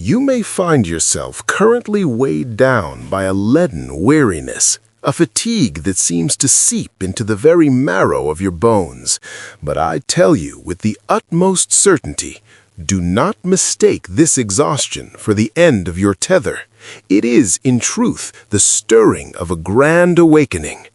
You may find yourself currently weighed down by a leaden weariness, a fatigue that seems to seep into the very marrow of your bones. But I tell you with the utmost certainty, do not mistake this exhaustion for the end of your tether. It is, in truth, the stirring of a grand awakening.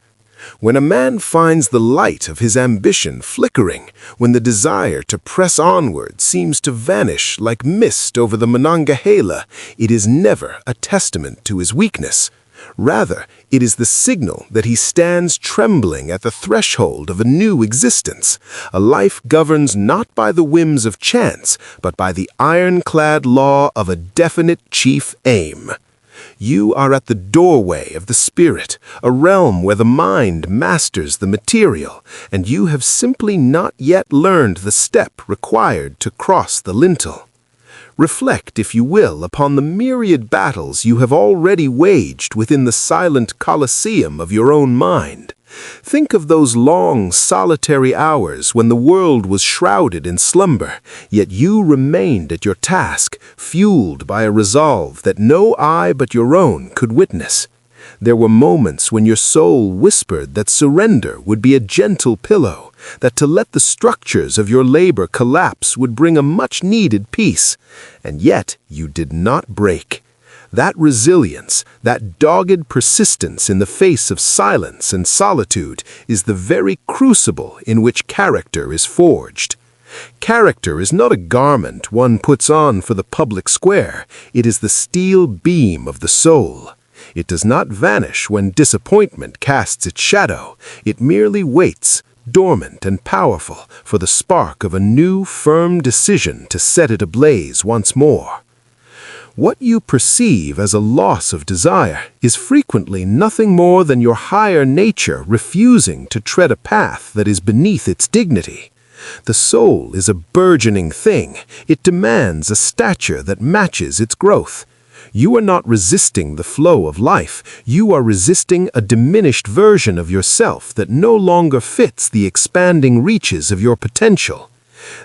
When a man finds the light of his ambition flickering, when the desire to press onward seems to vanish like mist over the Monongahela, it is never a testament to his weakness. Rather, it is the signal that he stands trembling at the threshold of a new existence, a life governed not by the whims of chance, but by the ironclad law of a definite chief aim. You are at the doorway of the spirit, a realm where the mind masters the material, and you have simply not yet learned the step required to cross the lintel. Reflect, if you will, upon the myriad battles you have already waged within the silent coliseum of your own mind. Think of those long, solitary hours when the world was shrouded in slumber, yet you remained at your task, fueled by a resolve that no eye but your own could witness. There were moments when your soul whispered that surrender would be a gentle pillow, that to let the structures of your labor collapse would bring a much-needed peace, and yet you did not break. That resilience, that dogged persistence in the face of silence and solitude is the very crucible in which character is forged. Character is not a garment one puts on for the public square. It is the steel beam of the soul. It does not vanish when disappointment casts its shadow. It merely waits, dormant and powerful, for the spark of a new, firm decision to set it ablaze once more. What you perceive as a loss of desire is frequently nothing more than your higher nature refusing to tread a path that is beneath its dignity. The soul is a burgeoning thing. It demands a stature that matches its growth. You are not resisting the flow of life. You are resisting a diminished version of yourself that no longer fits the expanding reaches of your potential.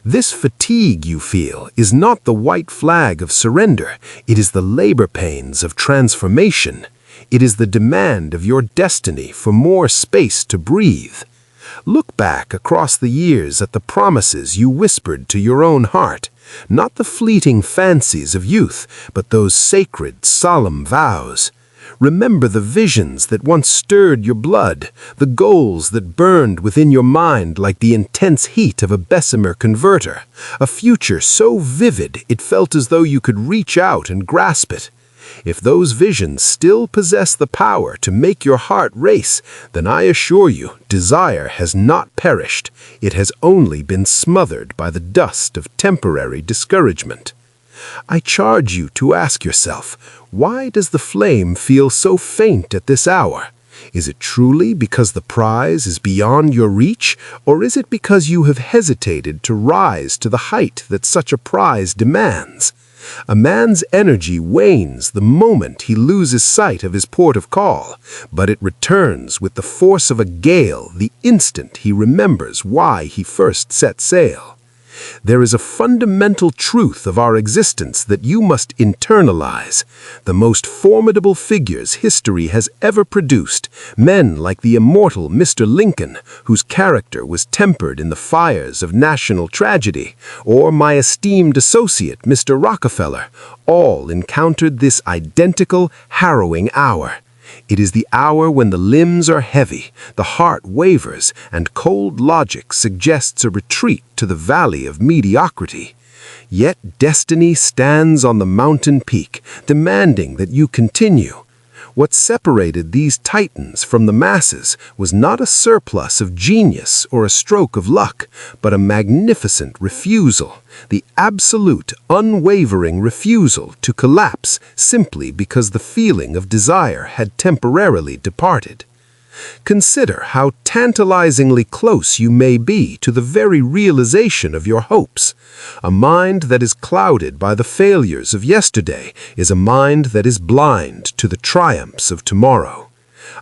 This fatigue you feel is not the white flag of surrender. It is the labor pains of transformation. It is the demand of your destiny for more space to breathe. Look back across the years at the promises you whispered to your own heart, not the fleeting fancies of youth, but those sacred, solemn vows. Remember the visions that once stirred your blood, the goals that burned within your mind like the intense heat of a Bessemer converter, a future so vivid it felt as though you could reach out and grasp it. If those visions still possess the power to make your heart race, then I assure you, desire has not perished. It has only been smothered by the dust of temporary discouragement. I charge you to ask yourself, why does the flame feel so faint at this hour? Is it truly because the prize is beyond your reach, or is it because you have hesitated to rise to the height that such a prize demands? A man's energy wanes the moment he loses sight of his port of call, but it returns with the force of a gale the instant he remembers why he first set sail. There is a fundamental truth of our existence that you must internalize. The most formidable figures history has ever produced, men like the immortal Mr. Lincoln, whose character was tempered in the fires of national tragedy, or my esteemed associate, Mr. Rockefeller, all encountered this identical, harrowing hour. It is the hour when the limbs are heavy, the heart wavers, and cold logic suggests a retreat to the valley of mediocrity. Yet destiny stands on the mountain peak, demanding that you continue. What separated these titans from the masses was not a surplus of genius or a stroke of luck, but a magnificent refusal, the absolute, unwavering refusal to collapse simply because the feeling of desire had temporarily departed. Consider how tantalizingly close you may be to the very realization of your hopes. A mind that is clouded by the failures of yesterday is a mind that is blind to the triumphs of tomorrow.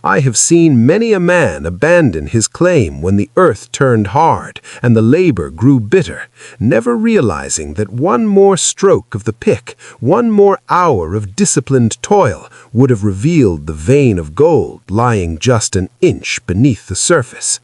I have seen many a man abandon his claim when the earth turned hard and the labor grew bitter, never realizing that one more stroke of the pick, one more hour of disciplined toil would have revealed the vein of gold lying just an inch beneath the surface.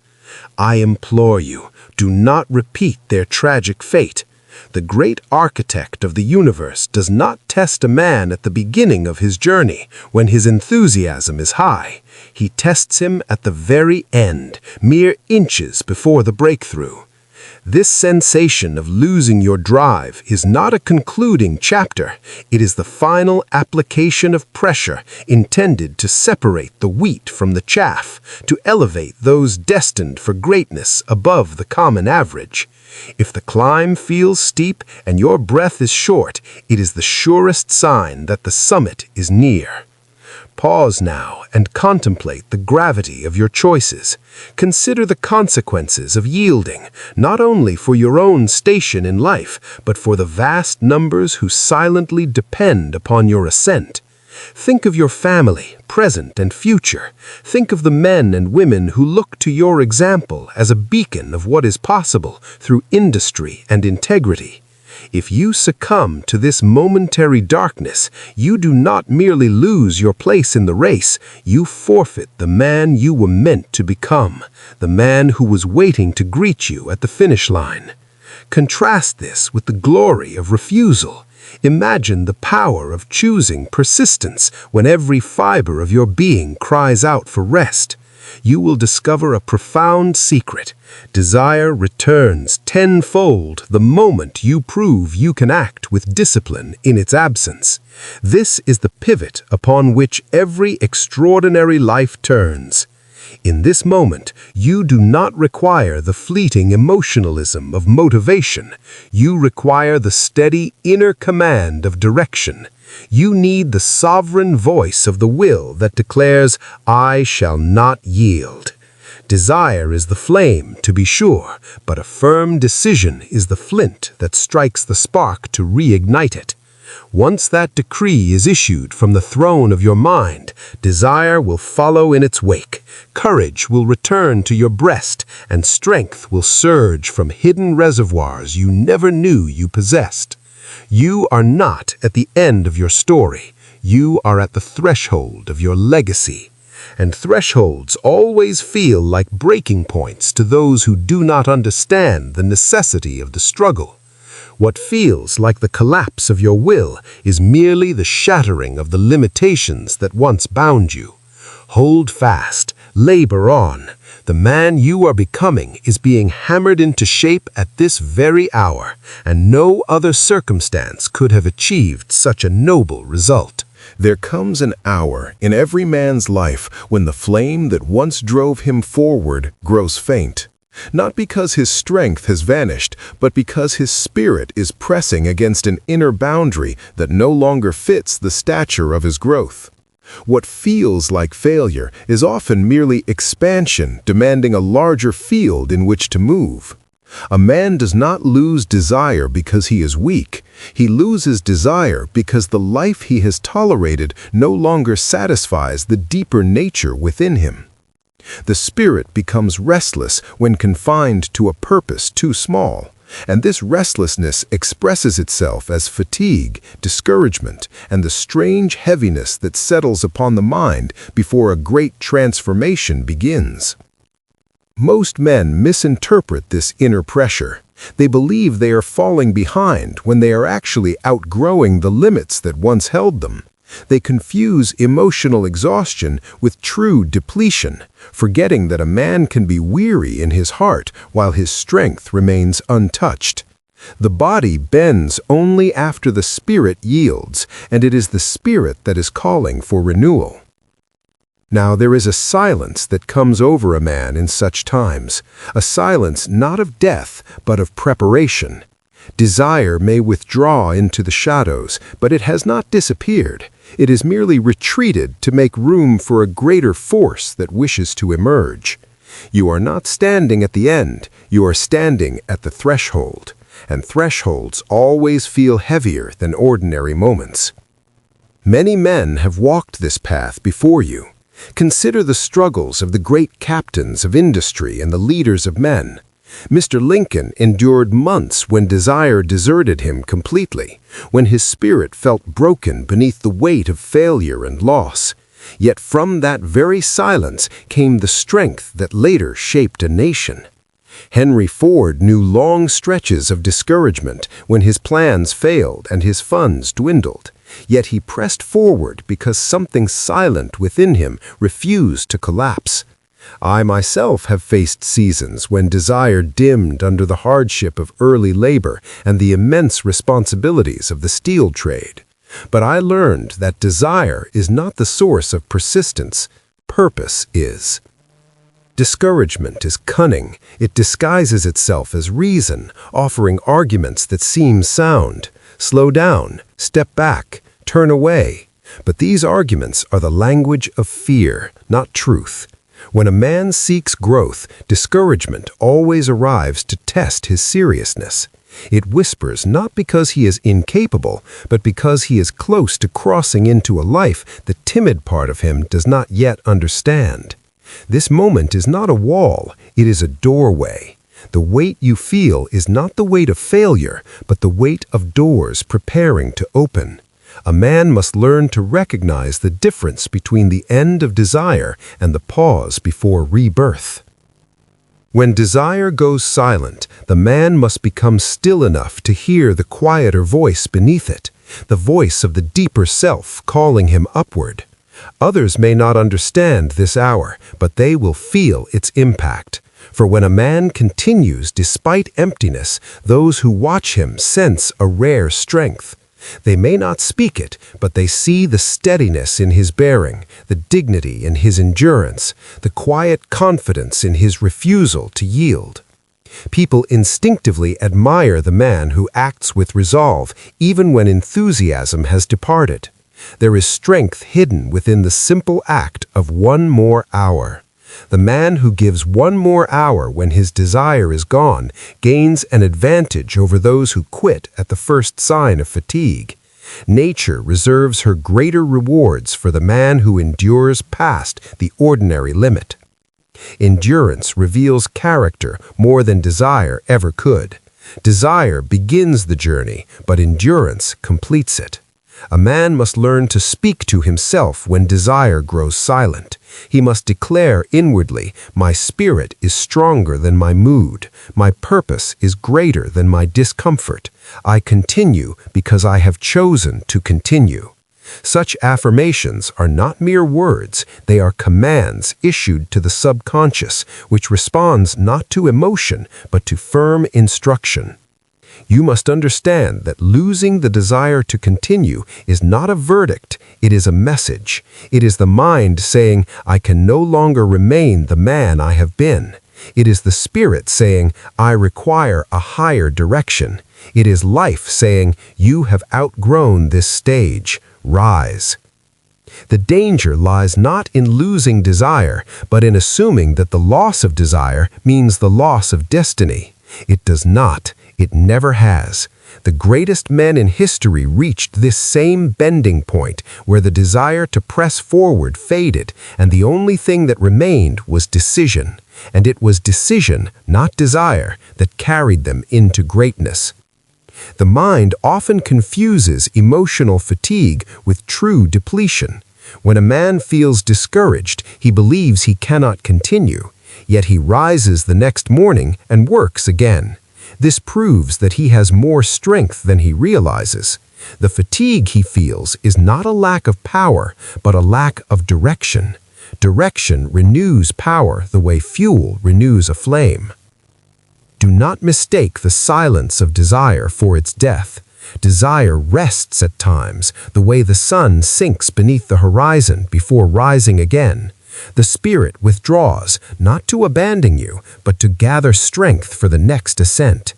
I implore you, do not repeat their tragic fate. The great architect of the universe does not test a man at the beginning of his journey, when his enthusiasm is high. He tests him at the very end, mere inches before the breakthrough. This sensation of losing your drive is not a concluding chapter. It is the final application of pressure intended to separate the wheat from the chaff, to elevate those destined for greatness above the common average. If the climb feels steep and your breath is short, it is the surest sign that the summit is near. Pause now and contemplate the gravity of your choices. Consider the consequences of yielding, not only for your own station in life, but for the vast numbers who silently depend upon your ascent. Think of your family, present and future. Think of the men and women who look to your example as a beacon of what is possible through industry and integrity. If you succumb to this momentary darkness, you do not merely lose your place in the race, you forfeit the man you were meant to become, the man who was waiting to greet you at the finish line. Contrast this with the glory of refusal. Imagine the power of choosing persistence when every fiber of your being cries out for rest. You will discover a profound secret. Desire returns tenfold the moment you prove you can act with discipline in its absence. This is the pivot upon which every extraordinary life turns. In this moment, you do not require the fleeting emotionalism of motivation. You require the steady inner command of direction. You need the sovereign voice of the will that declares, "I shall not yield." Desire is the flame, to be sure, but a firm decision is the flint that strikes the spark to reignite it. Once that decree is issued from the throne of your mind, desire will follow in its wake, courage will return to your breast, and strength will surge from hidden reservoirs you never knew you possessed. You are not at the end of your story. You are at the threshold of your legacy. And thresholds always feel like breaking points to those who do not understand the necessity of the struggle. What feels like the collapse of your will is merely the shattering of the limitations that once bound you. Hold fast, labor on. The man you are becoming is being hammered into shape at this very hour, and no other circumstance could have achieved such a noble result. There comes an hour in every man's life when the flame that once drove him forward grows faint. Not because his strength has vanished, but because his spirit is pressing against an inner boundary that no longer fits the stature of his growth. What feels like failure is often merely expansion demanding a larger field in which to move. A man does not lose desire because he is weak. He loses desire because the life he has tolerated no longer satisfies the deeper nature within him. The spirit becomes restless when confined to a purpose too small, and this restlessness expresses itself as fatigue, discouragement, and the strange heaviness that settles upon the mind before a great transformation begins. Most men misinterpret this inner pressure. They believe they are falling behind when they are actually outgrowing the limits that once held them. They confuse emotional exhaustion with true depletion, forgetting that a man can be weary in his heart while his strength remains untouched. The body bends only after the spirit yields, and it is the spirit that is calling for renewal. Now there is a silence that comes over a man in such times, a silence not of death, but of preparation. Desire may withdraw into the shadows, but it has not disappeared. It is merely retreated to make room for a greater force that wishes to emerge. You are not standing at the end, you are standing at the threshold, and thresholds always feel heavier than ordinary moments. Many men have walked this path before you. Consider the struggles of the great captains of industry and the leaders of men. Mr. Lincoln endured months when desire deserted him completely, when his spirit felt broken beneath the weight of failure and loss. Yet from that very silence came the strength that later shaped a nation. Henry Ford knew long stretches of discouragement when his plans failed and his funds dwindled. Yet he pressed forward because something silent within him refused to collapse. I myself have faced seasons when desire dimmed under the hardship of early labor and the immense responsibilities of the steel trade. But I learned that desire is not the source of persistence, purpose is. Discouragement is cunning. It disguises itself as reason, offering arguments that seem sound. Slow down, step back, turn away. But these arguments are the language of fear, not truth. When a man seeks growth, discouragement always arrives to test his seriousness. It whispers not because he is incapable, but because he is close to crossing into a life the timid part of him does not yet understand. This moment is not a wall, it is a doorway. The weight you feel is not the weight of failure, but the weight of doors preparing to open. A man must learn to recognize the difference between the end of desire and the pause before rebirth. When desire goes silent, the man must become still enough to hear the quieter voice beneath it, the voice of the deeper self calling him upward. Others may not understand this hour, but they will feel its impact. For when a man continues despite emptiness, those who watch him sense a rare strength. They may not speak it, but they see the steadiness in his bearing, the dignity in his endurance, the quiet confidence in his refusal to yield. People instinctively admire the man who acts with resolve, even when enthusiasm has departed. There is strength hidden within the simple act of one more hour. The man who gives one more hour when his desire is gone gains an advantage over those who quit at the first sign of fatigue. Nature reserves her greater rewards for the man who endures past the ordinary limit. Endurance reveals character more than desire ever could. Desire begins the journey, but endurance completes it. A man must learn to speak to himself when desire grows silent. He must declare inwardly, "My spirit is stronger than my mood. My purpose is greater than my discomfort. I continue because I have chosen to continue." Such affirmations are not mere words, they are commands issued to the subconscious, which responds not to emotion, but to firm instruction. You must understand that losing the desire to continue is not a verdict, it is a message. It is the mind saying, "I can no longer remain the man I have been." It is the spirit saying, "I require a higher direction." It is life saying, "You have outgrown this stage. Rise." The danger lies not in losing desire, but in assuming that the loss of desire means the loss of destiny. It does not. It never has. The greatest men in history reached this same bending point where the desire to press forward faded, and the only thing that remained was decision. And it was decision, not desire, that carried them into greatness. The mind often confuses emotional fatigue with true depletion. When a man feels discouraged, he believes he cannot continue, yet he rises the next morning and works again. This proves that he has more strength than he realizes. The fatigue he feels is not a lack of power, but a lack of direction. Direction renews power the way fuel renews a flame. Do not mistake the silence of desire for its death. Desire rests at times, the way the sun sinks beneath the horizon before rising again. The spirit withdraws, not to abandon you, but to gather strength for the next ascent.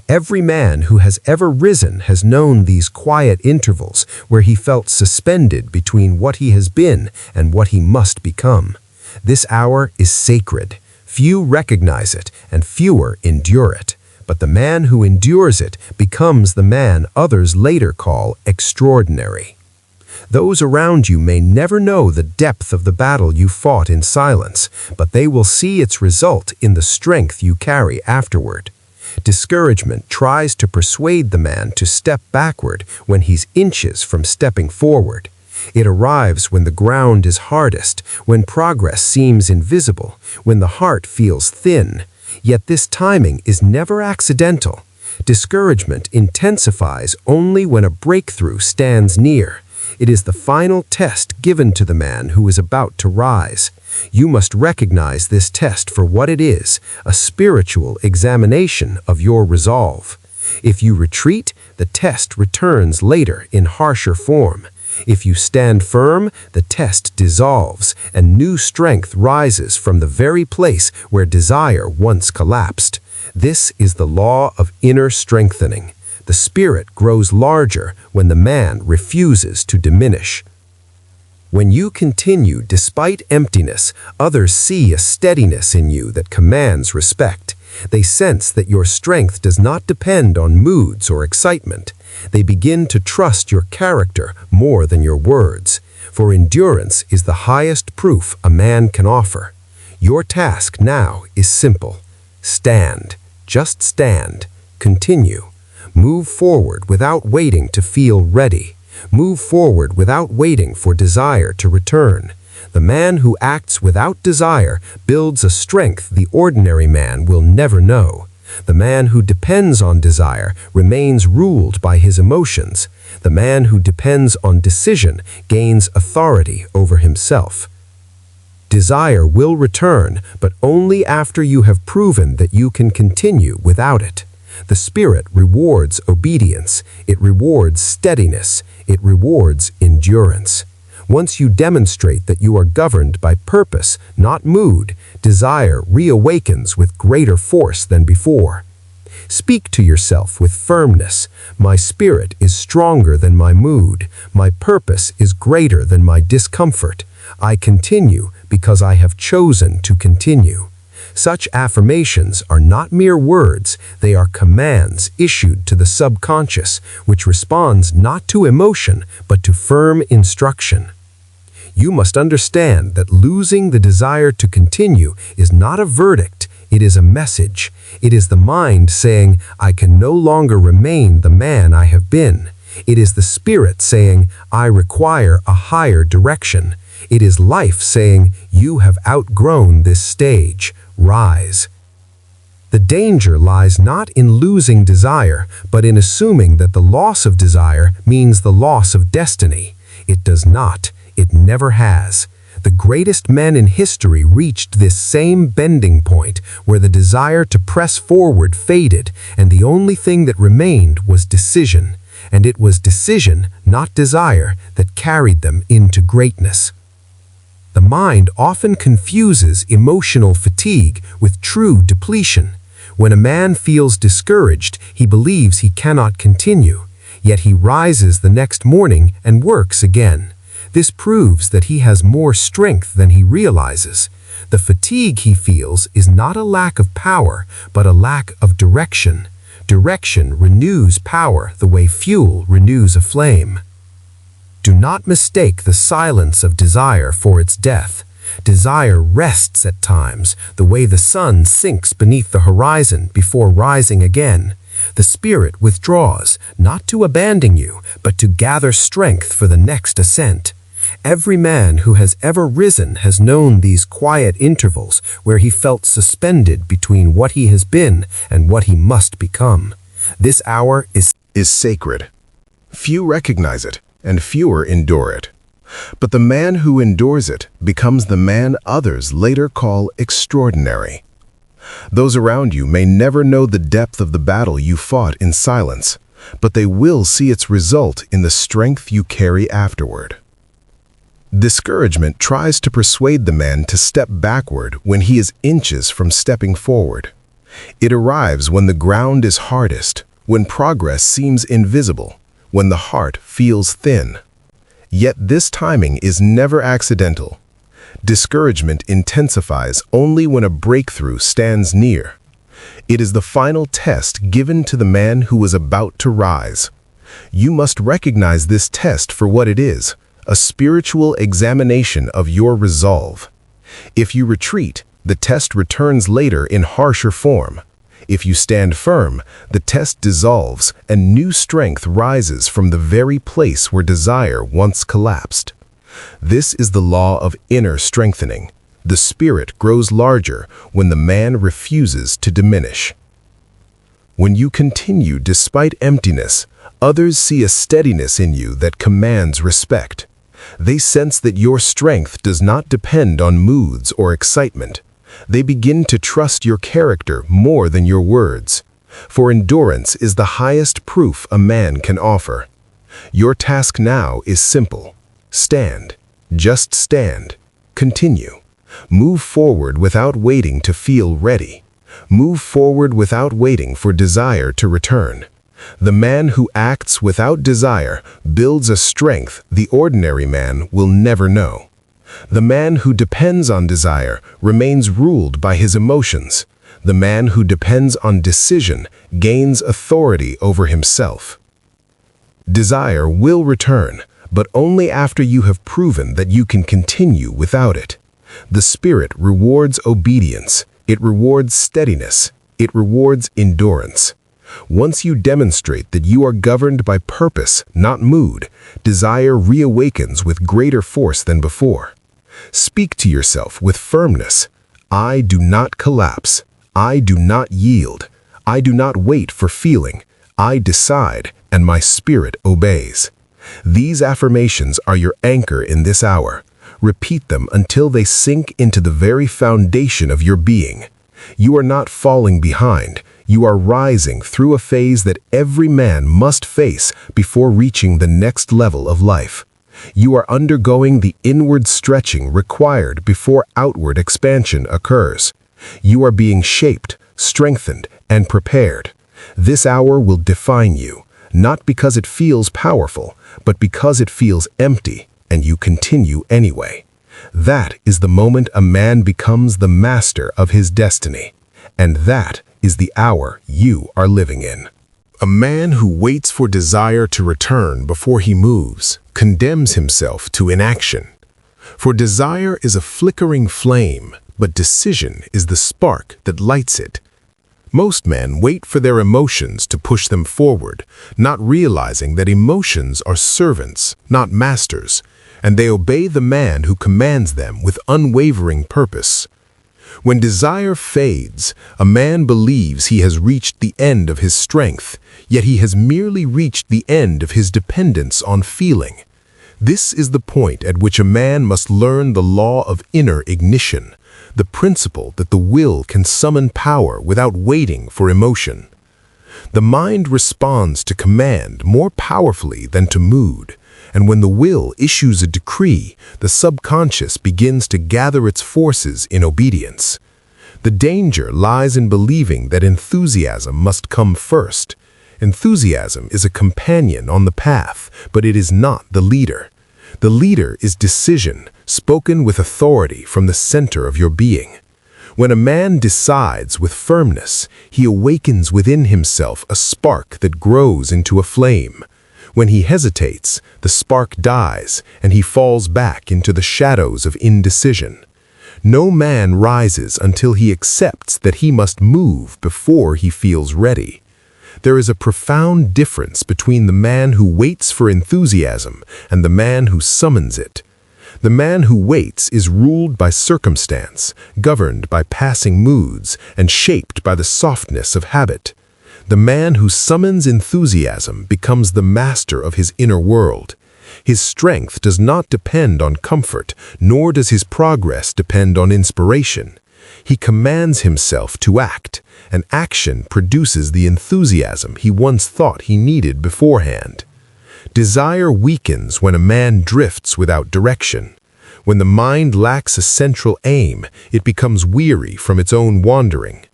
Every man who has ever risen has known these quiet intervals where he felt suspended between what he has been and what he must become. This hour is sacred. Few recognize it, and fewer endure it. But the man who endures it becomes the man others later call extraordinary. Those around you may never know the depth of the battle you fought in silence, but they will see its result in the strength you carry afterward. Discouragement tries to persuade the man to step backward when he's inches from stepping forward. It arrives when the ground is hardest, when progress seems invisible, when the heart feels thin. Yet this timing is never accidental. Discouragement intensifies only when a breakthrough stands near. It is the final test given to the man who is about to rise. You must recognize this test for what it is, a spiritual examination of your resolve. If you retreat, the test returns later in harsher form. If you stand firm, the test dissolves, and new strength rises from the very place where desire once collapsed. This is the law of inner strengthening. The spirit grows larger when the man refuses to diminish. When you continue despite emptiness, others see a steadiness in you that commands respect. They sense that your strength does not depend on moods or excitement. They begin to trust your character more than your words, for endurance is the highest proof a man can offer. Your task now is simple. Stand. Just stand. Continue. Move forward without waiting to feel ready. Move forward without waiting for desire to return. The man who acts without desire builds a strength the ordinary man will never know. The man who depends on desire remains ruled by his emotions. The man who depends on decision gains authority over himself. Desire will return, but only after you have proven that you can continue without it. The Spirit rewards obedience. It rewards steadiness. It rewards endurance. Once you demonstrate that you are governed by purpose, not mood, desire reawakens with greater force than before. Speak to yourself with firmness. My spirit is stronger than my mood. My purpose is greater than my discomfort. I continue because I have chosen to continue. Such affirmations are not mere words, they are commands issued to the subconscious, which responds not to emotion, but to firm instruction. You must understand that losing the desire to continue is not a verdict, it is a message. It is the mind saying, I can no longer remain the man I have been. It is the spirit saying, I require a higher direction. It is life saying, you have outgrown this stage. Rise. The danger lies not in losing desire, but in assuming that the loss of desire means the loss of destiny. It does not. It never has. The greatest men in history reached this same bending point where the desire to press forward faded, and the only thing that remained was decision. And it was decision, not desire, that carried them into greatness. The mind often confuses emotional fatigue with true depletion. When a man feels discouraged, he believes he cannot continue, yet he rises the next morning and works again. This proves that he has more strength than he realizes. The fatigue he feels is not a lack of power, but a lack of direction. Direction renews power the way fuel renews a flame. Do not mistake the silence of desire for its death. Desire rests at times, the way the sun sinks beneath the horizon before rising again. The spirit withdraws, not to abandon you, but to gather strength for the next ascent. Every man who has ever risen has known these quiet intervals where he felt suspended between what he has been and what he must become. This hour is sacred. Few recognize it, and fewer endure it. But the man who endures it becomes the man others later call extraordinary. Those around you may never know the depth of the battle you fought in silence, but they will see its result in the strength you carry afterward. Discouragement tries to persuade the man to step backward when he is inches from stepping forward. It arrives when the ground is hardest, when progress seems invisible, when the heart feels thin. Yet this timing is never accidental. Discouragement intensifies only when a breakthrough stands near. It is the final test given to the man who is about to rise. You must recognize this test for what it is, a spiritual examination of your resolve. If you retreat, the test returns later in harsher form. If you stand firm, the test dissolves and new strength rises from the very place where desire once collapsed. This is the law of inner strengthening. The spirit grows larger when the man refuses to diminish. When you continue despite emptiness, others see a steadiness in you that commands respect. They sense that your strength does not depend on moods or excitement. They begin to trust your character more than your words. For endurance is the highest proof a man can offer. Your task now is simple. Stand. Just stand. Continue. Move forward without waiting to feel ready. Move forward without waiting for desire to return. The man who acts without desire builds a strength the ordinary man will never know. The man who depends on desire remains ruled by his emotions. The man who depends on decision gains authority over himself. Desire will return, but only after you have proven that you can continue without it. The spirit rewards obedience. It rewards steadiness. It rewards endurance. Once you demonstrate that you are governed by purpose, not mood, desire reawakens with greater force than before. Speak to yourself with firmness. I do not collapse. I do not yield. I do not wait for feeling. I decide, and my spirit obeys. These affirmations are your anchor in this hour. Repeat them until they sink into the very foundation of your being. You are not falling behind. You are rising through a phase that every man must face before reaching the next level of life. You are undergoing the inward stretching required before outward expansion occurs. You are being shaped, strengthened, and prepared. This hour will define you, not because it feels powerful, but because it feels empty, and you continue anyway. That is the moment a man becomes the master of his destiny, and that is the hour you are living in. A man who waits for desire to return before he moves condemns himself to inaction. For desire is a flickering flame, but decision is the spark that lights it. Most men wait for their emotions to push them forward, not realizing that emotions are servants, not masters, and they obey the man who commands them with unwavering purpose. When desire fades, a man believes he has reached the end of his strength, yet he has merely reached the end of his dependence on feeling. This is the point at which a man must learn the law of inner ignition, the principle that the will can summon power without waiting for emotion. The mind responds to command more powerfully than to mood, and when the will issues a decree, the subconscious begins to gather its forces in obedience. The danger lies in believing that enthusiasm must come first. Enthusiasm is a companion on the path, but it is not the leader. The leader is decision, spoken with authority from the center of your being. When a man decides with firmness, he awakens within himself a spark that grows into a flame. When he hesitates, the spark dies, and he falls back into the shadows of indecision. No man rises until he accepts that he must move before he feels ready. There is a profound difference between the man who waits for enthusiasm and the man who summons it. The man who waits is ruled by circumstance, governed by passing moods, and shaped by the softness of habit. The man who summons enthusiasm becomes the master of his inner world. His strength does not depend on comfort, nor does his progress depend on inspiration. He commands himself to act, and action produces the enthusiasm he once thought he needed beforehand. Desire weakens when a man drifts without direction. When the mind lacks a central aim, it becomes weary from its own wandering.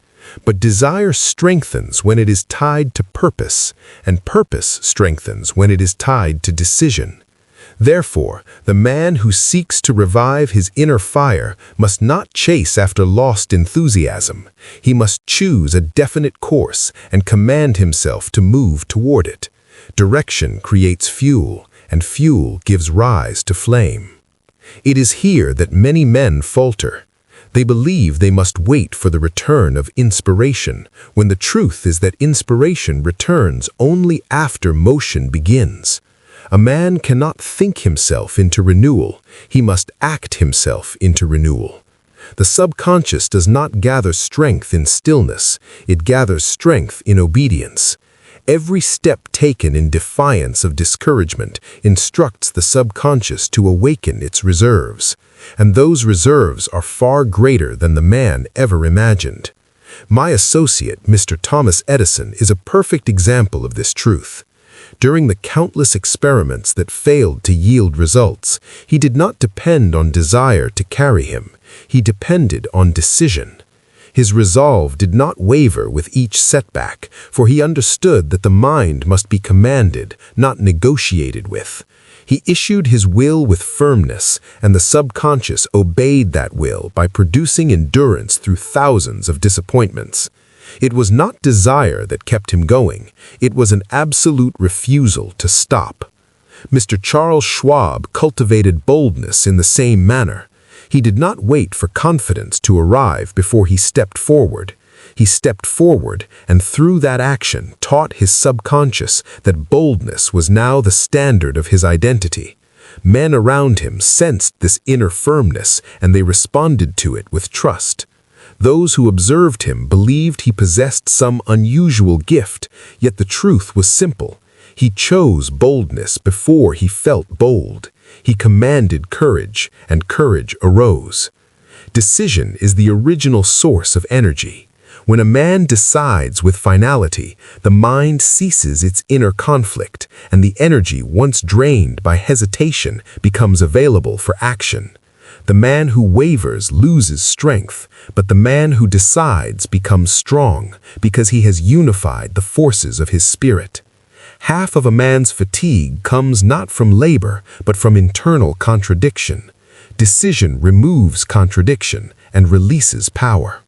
But desire strengthens when it is tied to purpose, and purpose strengthens when it is tied to decision. Therefore, the man who seeks to revive his inner fire must not chase after lost enthusiasm. He must choose a definite course and command himself to move toward it. Direction creates fuel, and fuel gives rise to flame. It is here that many men falter. They believe they must wait for the return of inspiration, when the truth is that inspiration returns only after motion begins. A man cannot think himself into renewal, he must act himself into renewal. The subconscious does not gather strength in stillness, it gathers strength in obedience. Every step taken in defiance of discouragement instructs the subconscious to awaken its reserves, and those reserves are far greater than the man ever imagined. My associate, Mr. Thomas Edison, is a perfect example of this truth. During the countless experiments that failed to yield results, he did not depend on desire to carry him. He depended on decision. His resolve did not waver with each setback, for he understood that the mind must be commanded, not negotiated with. He issued his will with firmness, and the subconscious obeyed that will by producing endurance through thousands of disappointments. It was not desire that kept him going, it was an absolute refusal to stop. Mr. Charles Schwab cultivated boldness in the same manner. He did not wait for confidence to arrive before he stepped forward. He stepped forward and through that action taught his subconscious that boldness was now the standard of his identity. Men around him sensed this inner firmness and they responded to it with trust. Those who observed him believed he possessed some unusual gift, yet the truth was simple. He chose boldness before he felt bold. He commanded courage, and courage arose. Decision is the original source of energy. When a man decides with finality, the mind ceases its inner conflict, and the energy once drained by hesitation becomes available for action. The man who wavers loses strength, but the man who decides becomes strong because he has unified the forces of his spirit. Half of a man's fatigue comes not from labor, but from internal contradiction. Decision removes contradiction and releases power.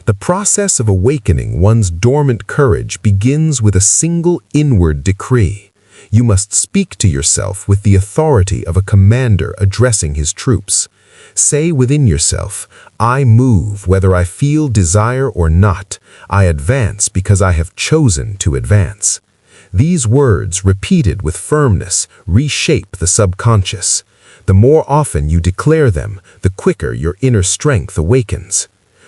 The process of awakening one's dormant courage begins with a single inward decree. You must speak to yourself with the authority of a commander addressing his troops. Say within yourself, I move whether I feel desire or not. I advance because I have chosen to advance. These words, repeated with firmness, reshape the subconscious. The more often you declare them, the quicker your inner strength awakens.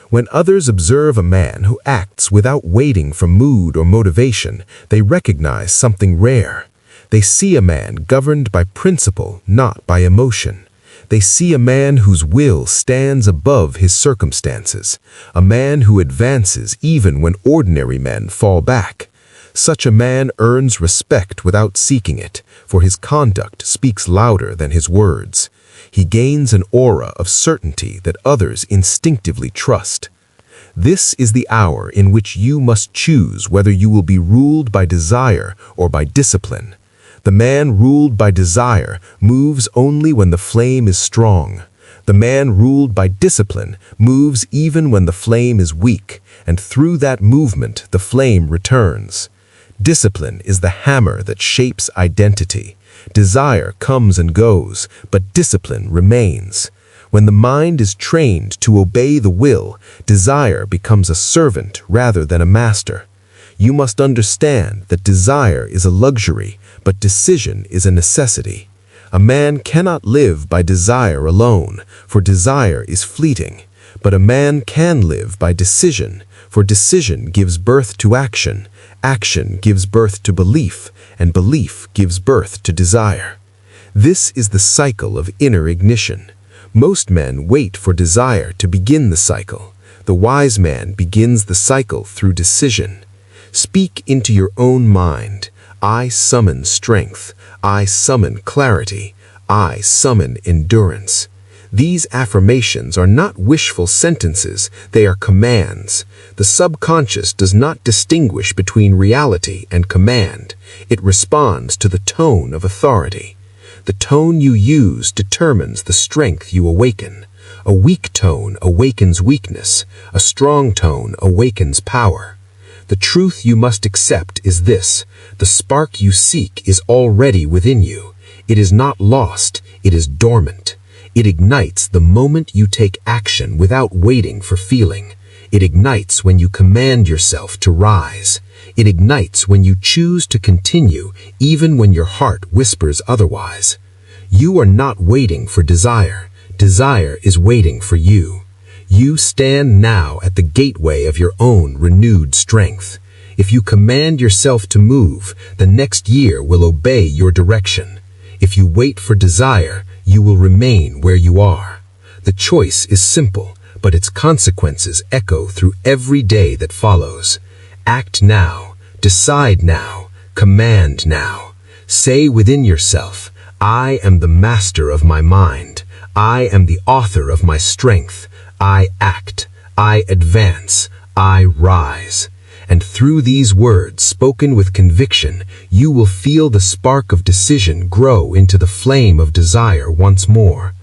When others observe a man who acts without waiting for mood or motivation, they recognize something rare. They see a man governed by principle, not by emotion. They see a man whose will stands above his circumstances, a man who advances even when ordinary men fall back. Such a man earns respect without seeking it, for his conduct speaks louder than his words. He gains an aura of certainty that others instinctively trust. This is the hour in which you must choose whether you will be ruled by desire or by discipline. The man ruled by desire moves only when the flame is strong. The man ruled by discipline moves even when the flame is weak, and through that movement the flame returns. Discipline is the hammer that shapes identity. Desire comes and goes, but discipline remains. When the mind is trained to obey the will, desire becomes a servant rather than a master. You must understand that desire is a luxury, but decision is a necessity. A man cannot live by desire alone, for desire is fleeting. But a man can live by decision, for decision gives birth to action. Action gives birth to belief, and belief gives birth to desire. This is the cycle of inner ignition. Most men wait for desire to begin the cycle. The wise man begins the cycle through decision. Speak into your own mind. I summon strength. I summon clarity. I summon endurance. These affirmations are not wishful sentences, they are commands. The subconscious does not distinguish between reality and command. It responds to the tone of authority. The tone you use determines the strength you awaken. A weak tone awakens weakness. A strong tone awakens power. The truth you must accept is this: the spark you seek is already within you. It is not lost, it is dormant. It ignites the moment you take action without waiting for feeling. It ignites when you command yourself to rise. It ignites when you choose to continue, even when your heart whispers otherwise. You are not waiting for desire. Desire is waiting for you. You stand now at the gateway of your own renewed strength. If you command yourself to move, the next year will obey your direction. If you wait for desire, you will remain where you are. The choice is simple, but its consequences echo through every day that follows. Act now, decide now, command now. Say within yourself, I am the master of my mind. I am the author of my strength. I act, I advance, I rise. And through these words, spoken with conviction, you will feel the spark of decision grow into the flame of desire once more.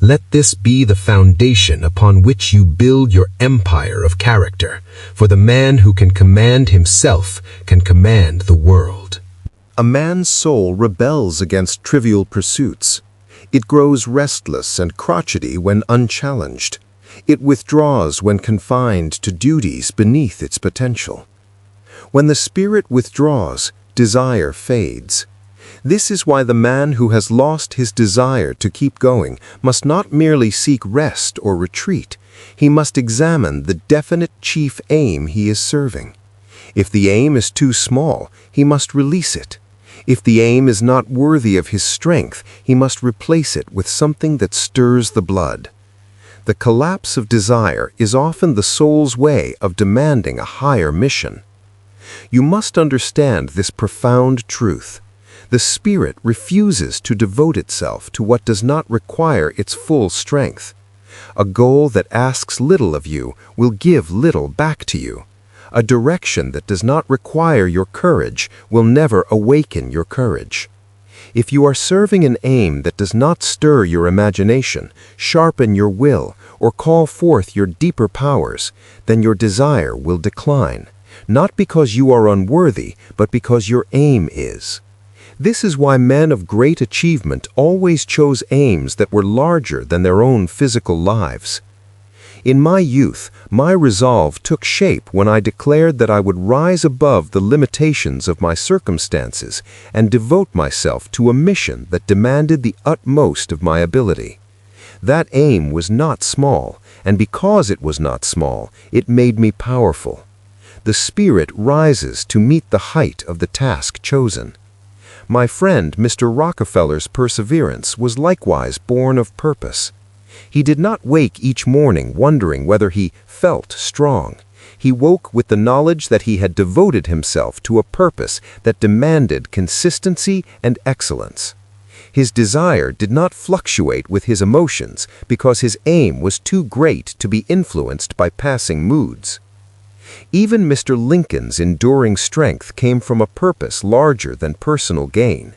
Let this be the foundation upon which you build your empire of character, for the man who can command himself can command the world. A man's soul rebels against trivial pursuits. It grows restless and crotchety when unchallenged. It withdraws when confined to duties beneath its potential. When the spirit withdraws, desire fades. This is why the man who has lost his desire to keep going must not merely seek rest or retreat. He must examine the definite chief aim he is serving. If the aim is too small, he must release it. If the aim is not worthy of his strength, he must replace it with something that stirs the blood. The collapse of desire is often the soul's way of demanding a higher mission. You must understand this profound truth. The spirit refuses to devote itself to what does not require its full strength. A goal that asks little of you will give little back to you. A direction that does not require your courage will never awaken your courage. If you are serving an aim that does not stir your imagination, sharpen your will, or call forth your deeper powers, then your desire will decline, not because you are unworthy, but because your aim is. This is why men of great achievement always chose aims that were larger than their own physical lives. In my youth, my resolve took shape when I declared that I would rise above the limitations of my circumstances and devote myself to a mission that demanded the utmost of my ability. That aim was not small, and because it was not small, it made me powerful. The spirit rises to meet the height of the task chosen. My friend Mr. Rockefeller's perseverance was likewise born of purpose. He did not wake each morning wondering whether he felt strong. He woke with the knowledge that he had devoted himself to a purpose that demanded consistency and excellence. His desire did not fluctuate with his emotions because his aim was too great to be influenced by passing moods. Even Mr. Lincoln's enduring strength came from a purpose larger than personal gain.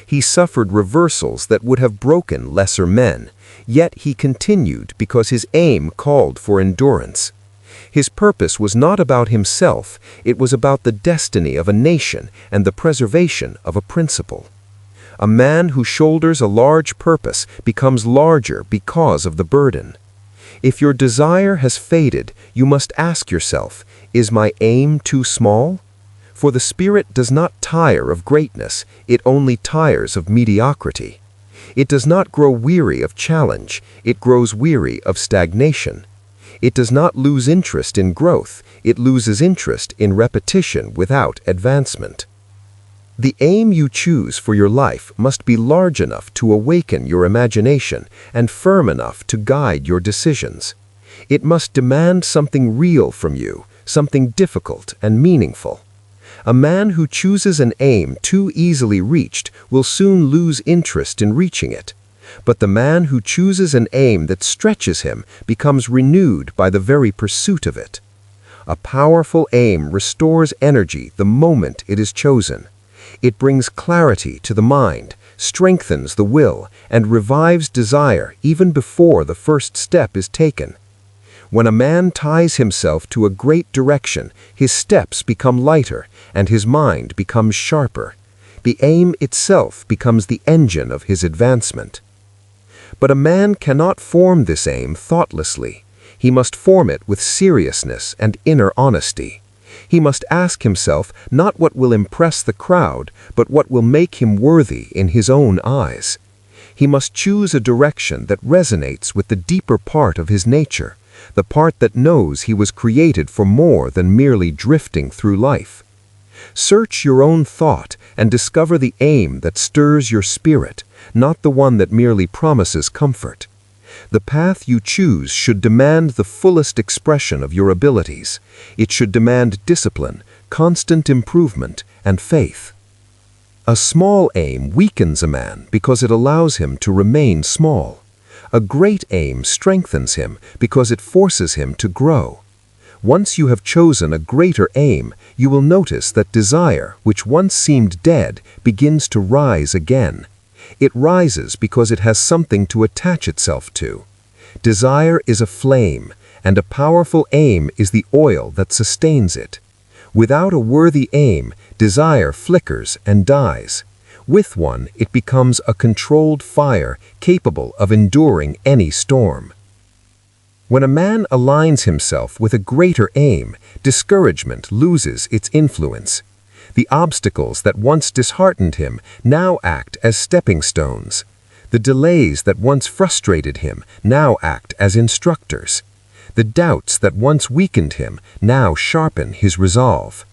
He suffered reversals that would have broken lesser men, yet he continued because his aim called for endurance. His purpose was not about himself, it was about the destiny of a nation and the preservation of a principle. A man who shoulders a large purpose becomes larger because of the burden. If your desire has faded, you must ask yourself, is my aim too small? For the spirit does not tire of greatness, it only tires of mediocrity. It does not grow weary of challenge, it grows weary of stagnation. It does not lose interest in growth, it loses interest in repetition without advancement. The aim you choose for your life must be large enough to awaken your imagination and firm enough to guide your decisions. It must demand something real from you, something difficult and meaningful. A man who chooses an aim too easily reached will soon lose interest in reaching it. But the man who chooses an aim that stretches him becomes renewed by the very pursuit of it. A powerful aim restores energy the moment it is chosen. It brings clarity to the mind, strengthens the will, and revives desire even before the first step is taken. When a man ties himself to a great direction, his steps become lighter and his mind becomes sharper. The aim itself becomes the engine of his advancement. But a man cannot form this aim thoughtlessly. He must form it with seriousness and inner honesty. He must ask himself not what will impress the crowd, but what will make him worthy in his own eyes. He must choose a direction that resonates with the deeper part of his nature, the part that knows he was created for more than merely drifting through life. Search your own thought and discover the aim that stirs your spirit, not the one that merely promises comfort. The path you choose should demand the fullest expression of your abilities. It should demand discipline, constant improvement, and faith. A small aim weakens a man because it allows him to remain small. A great aim strengthens him because it forces him to grow. Once you have chosen a greater aim, you will notice that desire, which once seemed dead, begins to rise again. It rises because it has something to attach itself to. Desire is a flame, and a powerful aim is the oil that sustains it. Without a worthy aim, desire flickers and dies. With one, it becomes a controlled fire capable of enduring any storm. When a man aligns himself with a greater aim, discouragement loses its influence. The obstacles that once disheartened him now act as stepping stones. The delays that once frustrated him now act as instructors. The doubts that once weakened him now sharpen his resolve.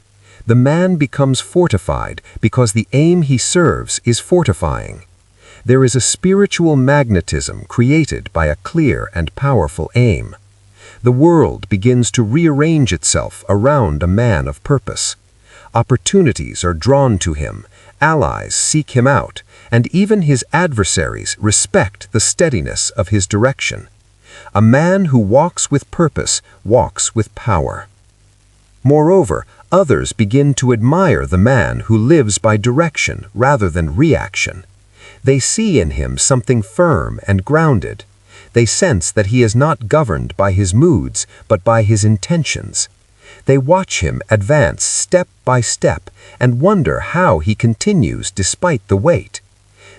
The man becomes fortified because the aim he serves is fortifying. There is a spiritual magnetism created by a clear and powerful aim. The world begins to rearrange itself around a man of purpose. Opportunities are drawn to him, allies seek him out, and even his adversaries respect the steadiness of his direction. A man who walks with purpose walks with power. Moreover, others begin to admire the man who lives by direction rather than reaction. They see in him something firm and grounded. They sense that he is not governed by his moods, but by his intentions. They watch him advance step by step and wonder how he continues despite the weight.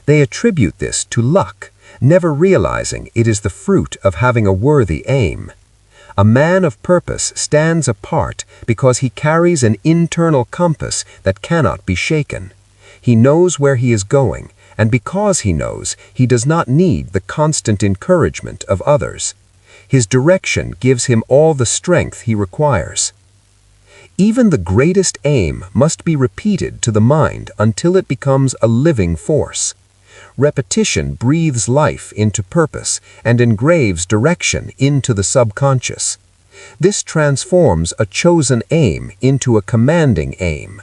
They attribute this to luck, never realizing it is the fruit of having a worthy aim. A man of purpose stands apart because he carries an internal compass that cannot be shaken. He knows where he is going, and because he knows, he does not need the constant encouragement of others. His direction gives him all the strength he requires. Even the greatest aim must be repeated to the mind until it becomes a living force. Repetition breathes life into purpose and engraves direction into the subconscious. This transforms a chosen aim into a commanding aim.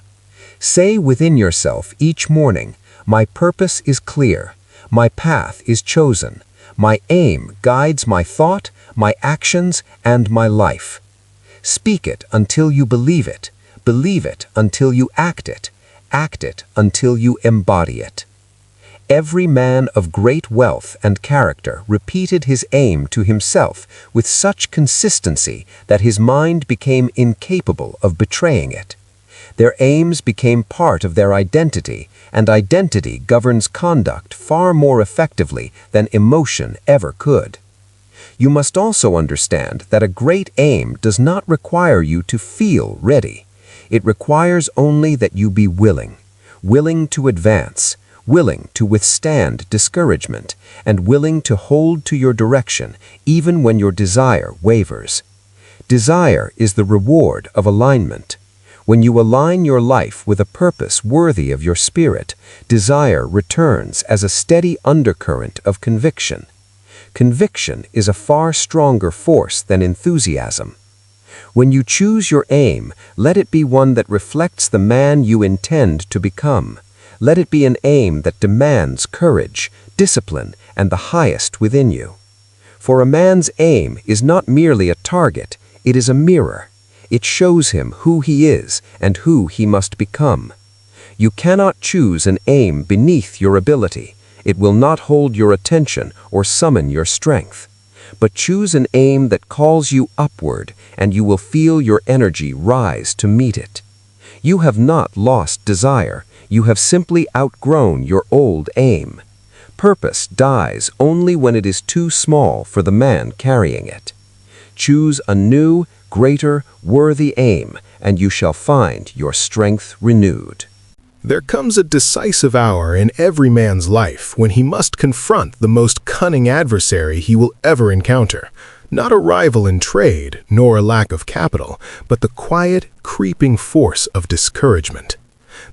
Say within yourself each morning, "My purpose is clear. My path is chosen. My aim guides my thought, my actions, and my life." Speak it until you believe it until you act it until you embody it. Every man of great wealth and character repeated his aim to himself with such consistency that his mind became incapable of betraying it. Their aims became part of their identity, and identity governs conduct far more effectively than emotion ever could. You must also understand that a great aim does not require you to feel ready. It requires only that you be willing to advance, willing to withstand discouragement, and willing to hold to your direction even when your desire wavers. Desire is the reward of alignment. When you align your life with a purpose worthy of your spirit, desire returns as a steady undercurrent of conviction. Conviction is a far stronger force than enthusiasm. When you choose your aim, let it be one that reflects the man you intend to become. Let it be an aim that demands courage, discipline, and the highest within you. For a man's aim is not merely a target, it is a mirror. It shows him who he is and who he must become. You cannot choose an aim beneath your ability. It will not hold your attention or summon your strength. but choose an aim that calls you upward, and you will feel your energy rise to meet it. You have not lost desire, you have simply outgrown your old aim. Purpose dies only when it is too small for the man carrying it. Choose a new, greater, worthy aim, and you shall find your strength renewed. There comes a decisive hour in every man's life when he must confront the most cunning adversary he will ever encounter. Not a rival in trade, nor a lack of capital, but the quiet, creeping force of discouragement.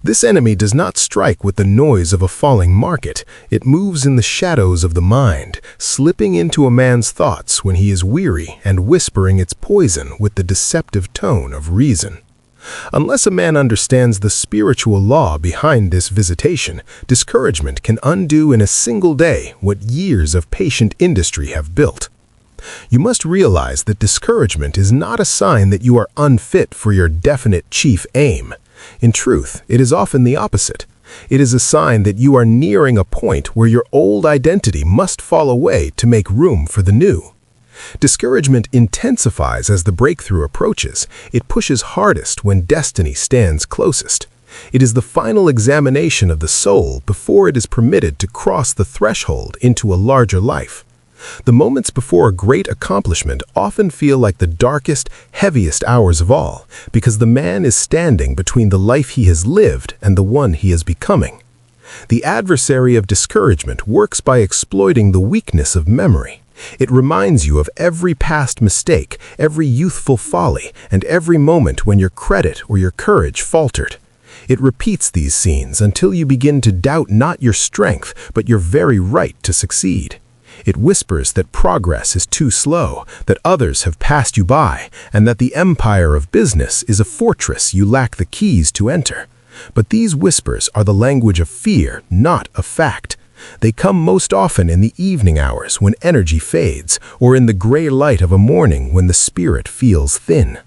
This enemy does not strike with the noise of a falling market. It moves in the shadows of the mind, slipping into a man's thoughts when he is weary and whispering its poison with the deceptive tone of reason. Unless a man understands the spiritual law behind this visitation, discouragement can undo in a single day what years of patient industry have built. You must realize that discouragement is not a sign that you are unfit for your definite chief aim. In truth, it is often the opposite. It is a sign that you are nearing a point where your old identity must fall away to make room for the new. Discouragement intensifies as the breakthrough approaches. It pushes hardest when destiny stands closest. It is the final examination of the soul before it is permitted to cross the threshold into a larger life. The moments before a great accomplishment often feel like the darkest, heaviest hours of all, because the man is standing between the life he has lived and the one he is becoming. The adversary of discouragement works by exploiting the weakness of memory. It reminds you of every past mistake, every youthful folly, and every moment when your credit or your courage faltered. It repeats these scenes until you begin to doubt not your strength, but your very right to succeed. It whispers that progress is too slow, that others have passed you by, and that the empire of business is a fortress you lack the keys to enter. But these whispers are the language of fear, not of fact. They come most often in the evening hours when energy fades, or in the gray light of a morning when the spirit feels thin.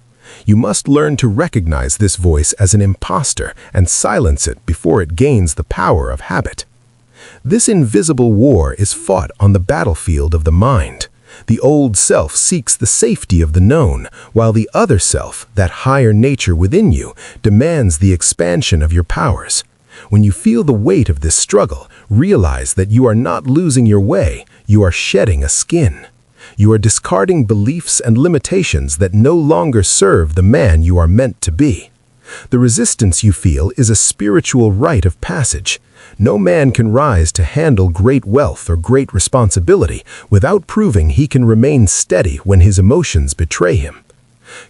You must learn to recognize this voice as an impostor and silence it before it gains the power of habit. This invisible war is fought on the battlefield of the mind. The old self seeks the safety of the known, while the other self, that higher nature within you, demands the expansion of your powers. When you feel the weight of this struggle, realize that you are not losing your way, you are shedding a skin. You are discarding beliefs and limitations that no longer serve the man you are meant to be. The resistance you feel is a spiritual rite of passage. No man can rise to handle great wealth or great responsibility without proving he can remain steady when his emotions betray him.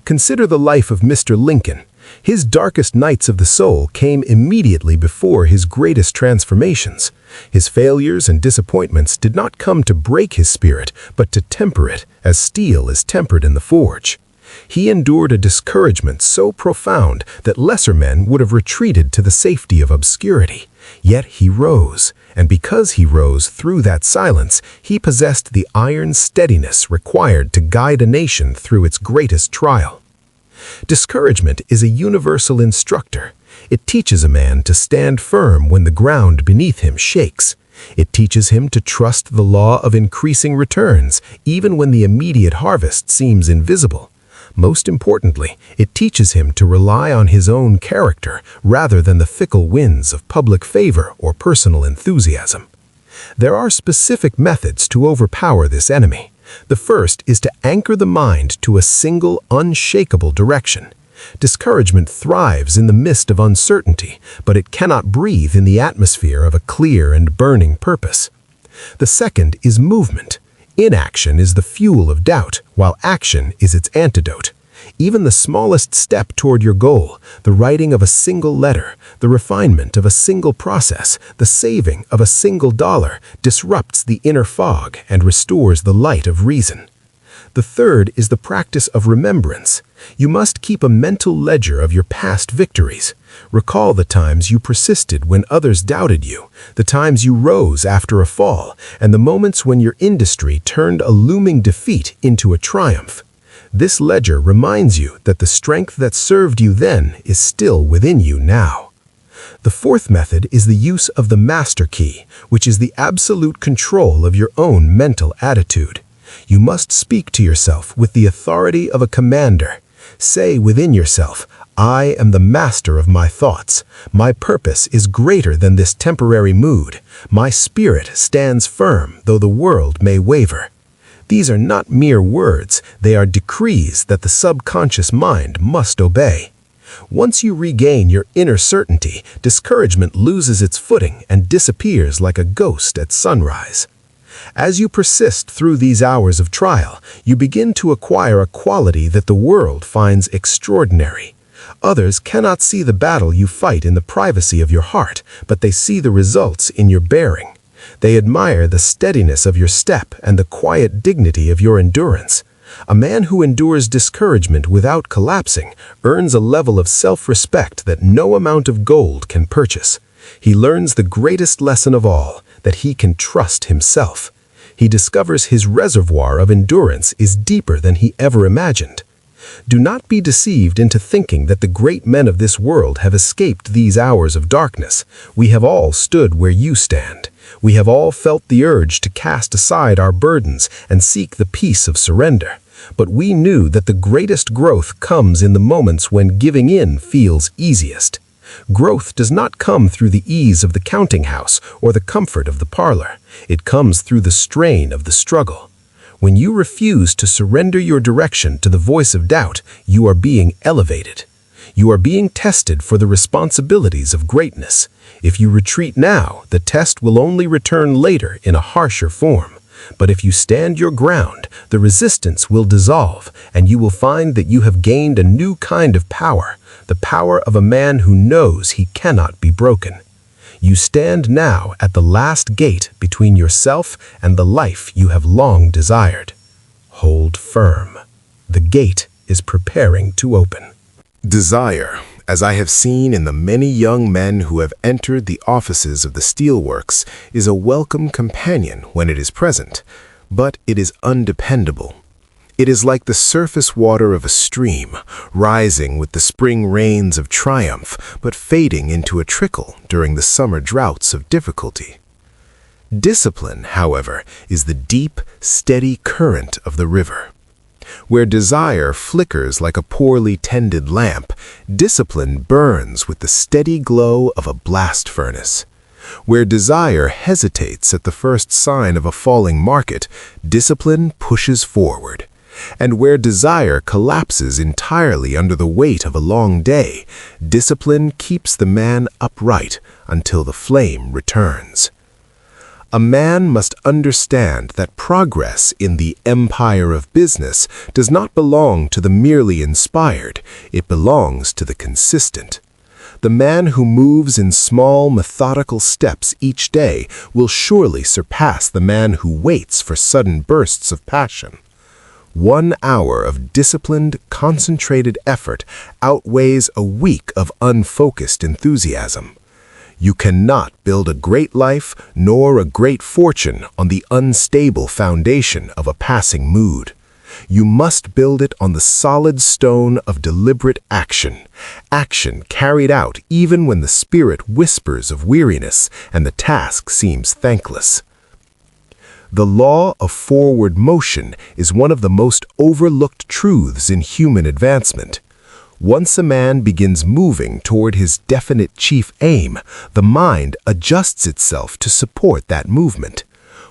Consider the life of Mr. Lincoln. His darkest nights of the soul came immediately before his greatest transformations. His failures and disappointments did not come to break his spirit, but to temper it, as steel is tempered in the forge. He endured a discouragement so profound that lesser men would have retreated to the safety of obscurity. Yet he rose, and because he rose through that silence, he possessed the iron steadiness required to guide a nation through its greatest trial. Discouragement is a universal instructor. It teaches a man to stand firm when the ground beneath him shakes. It teaches him to trust the law of increasing returns, even when the immediate harvest seems invisible. Most importantly, it teaches him to rely on his own character rather than the fickle winds of public favor or personal enthusiasm. There are specific methods to overpower this enemy. The first is to anchor the mind to a single, unshakable direction. Discouragement thrives in the midst of uncertainty, but it cannot breathe in the atmosphere of a clear and burning purpose. The second is movement. Inaction is the fuel of doubt, while action is its antidote. Even the smallest step toward your goal, the writing of a single letter, the refinement of a single process, the saving of a single dollar, disrupts the inner fog and restores the light of reason. The third is the practice of remembrance. You must keep a mental ledger of your past victories. Recall the times you persisted when others doubted you, the times you rose after a fall, and the moments when your industry turned a looming defeat into a triumph. This ledger reminds you that the strength that served you then is still within you now. The fourth method is the use of the master key, which is the absolute control of your own mental attitude. You must speak to yourself with the authority of a commander. Say within yourself, I am the master of my thoughts. My purpose is greater than this temporary mood. My spirit stands firm, though the world may waver. These are not mere words, they are decrees that the subconscious mind must obey. Once you regain your inner certainty, discouragement loses its footing and disappears like a ghost at sunrise. As you persist through these hours of trial, you begin to acquire a quality that the world finds extraordinary. Others cannot see the battle you fight in the privacy of your heart, but they see the results in your bearing. They admire the steadiness of your step and the quiet dignity of your endurance. A man who endures discouragement without collapsing earns a level of self-respect that no amount of gold can purchase. He learns the greatest lesson of all, that he can trust himself. He discovers his reservoir of endurance is deeper than he ever imagined. Do not be deceived into thinking that the great men of this world have escaped these hours of darkness. We have all stood where you stand. We have all felt the urge to cast aside our burdens and seek the peace of surrender. But we knew that the greatest growth comes in the moments when giving in feels easiest. Growth does not come through the ease of the counting house or the comfort of the parlor. It comes through the strain of the struggle. When you refuse to surrender your direction to the voice of doubt, you are being elevated. You are being tested for the responsibilities of greatness. If you retreat now, the test will only return later in a harsher form. But if you stand your ground, the resistance will dissolve, and you will find that you have gained a new kind of power, the power of a man who knows he cannot be broken. You stand now at the last gate between yourself and the life you have long desired. Hold firm. The gate is preparing to open. Desire, as I have seen in the many young men who have entered the offices of the steelworks, is a welcome companion when it is present, but it is undependable. It is like the surface water of a stream, rising with the spring rains of triumph, but fading into a trickle during the summer droughts of difficulty. Discipline, however, is the deep, steady current of the river. Where desire flickers like a poorly tended lamp, discipline burns with the steady glow of a blast furnace. Where desire hesitates at the first sign of a falling market, discipline pushes forward. And where desire collapses entirely under the weight of a long day, discipline keeps the man upright until the flame returns. A man must understand that progress in the empire of business does not belong to the merely inspired, it belongs to the consistent. The man who moves in small, methodical steps each day will surely surpass the man who waits for sudden bursts of passion. 1 hour of disciplined, concentrated effort outweighs a week of unfocused enthusiasm. You cannot build a great life nor a great fortune on the unstable foundation of a passing mood. You must build it on the solid stone of deliberate action, action carried out even when the spirit whispers of weariness and the task seems thankless. The law of forward motion is one of the most overlooked truths in human advancement. Once a man begins moving toward his definite chief aim, the mind adjusts itself to support that movement.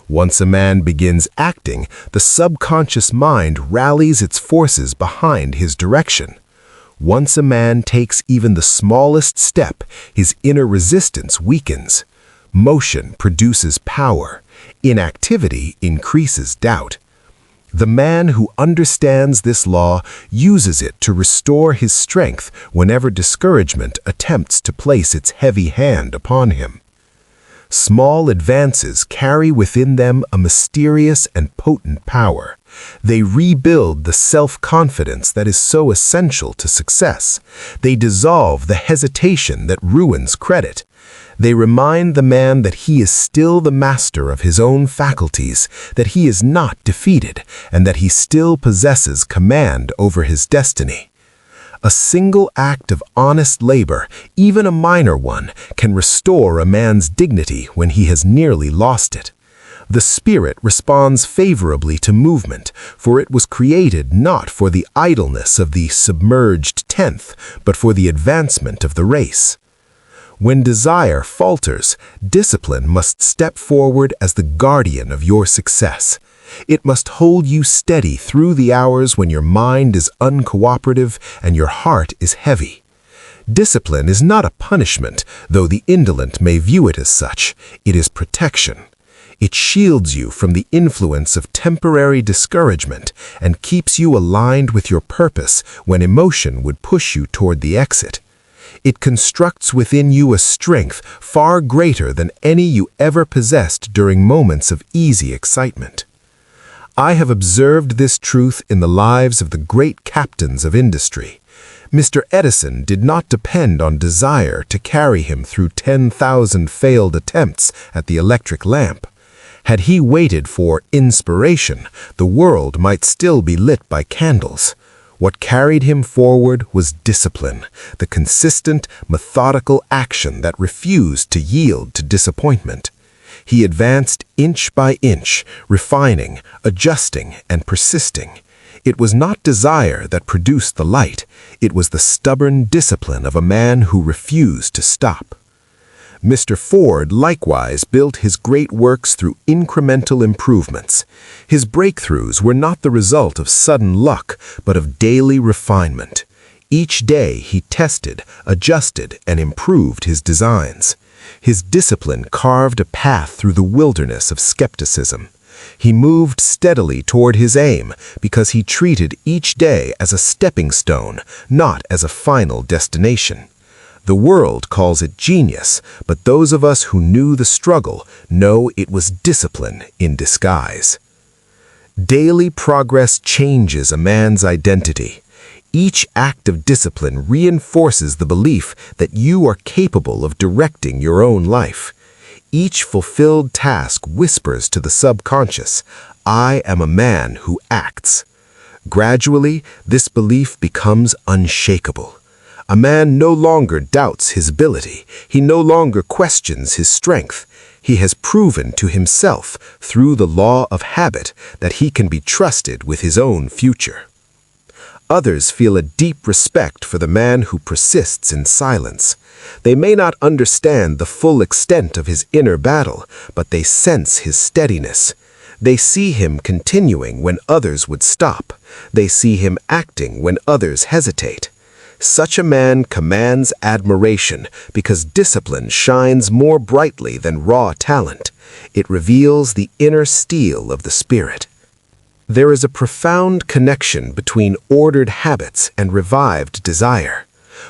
Once a man begins acting, the subconscious mind rallies its forces behind his direction. Once a man takes even the smallest step, his inner resistance weakens. Motion produces power. Inactivity increases doubt. The man who understands this law uses it to restore his strength whenever discouragement attempts to place its heavy hand upon him. Small advances carry within them a mysterious and potent power. They rebuild the self-confidence that is so essential to success. They dissolve the hesitation that ruins credit. They remind the man that he is still the master of his own faculties, that he is not defeated, and that he still possesses command over his destiny. A single act of honest labor, even a minor one, can restore a man's dignity when he has nearly lost it. The spirit responds favorably to movement, for it was created not for the idleness of the submerged tenth, but for the advancement of the race. When desire falters, discipline must step forward as the guardian of your success. It must hold you steady through the hours when your mind is uncooperative and your heart is heavy. Discipline is not a punishment, though the indolent may view it as such. It is protection. It shields you from the influence of temporary discouragement and keeps you aligned with your purpose when emotion would push you toward the exit. It constructs within you a strength far greater than any you ever possessed during moments of easy excitement. I have observed this truth in the lives of the great captains of industry. Mr. Edison did not depend on desire to carry him through 10,000 failed attempts at the electric lamp. Had he waited for inspiration, the world might still be lit by candles. What carried him forward was discipline, the consistent, methodical action that refused to yield to disappointment. He advanced inch by inch, refining, adjusting, and persisting. It was not desire that produced the light. It was the stubborn discipline of a man who refused to stop. Mr. Ford likewise built his great works through incremental improvements. His breakthroughs were not the result of sudden luck, but of daily refinement. Each day he tested, adjusted, and improved his designs. His discipline carved a path through the wilderness of skepticism. He moved steadily toward his aim because he treated each day as a stepping stone, not as a final destination. The world calls it genius, but those of us who knew the struggle know it was discipline in disguise. Daily progress changes a man's identity. Each act of discipline reinforces the belief that you are capable of directing your own life. Each fulfilled task whispers to the subconscious, "I am a man who acts." Gradually, this belief becomes unshakable. A man no longer doubts his ability. He no longer questions his strength. He has proven to himself, through the law of habit, that he can be trusted with his own future. Others feel a deep respect for the man who persists in silence. They may not understand the full extent of his inner battle, but they sense his steadiness. They see him continuing when others would stop. They see him acting when others hesitate. Such a man commands admiration because discipline shines more brightly than raw talent. It reveals the inner steel of the spirit. There is a profound connection between ordered habits and revived desire.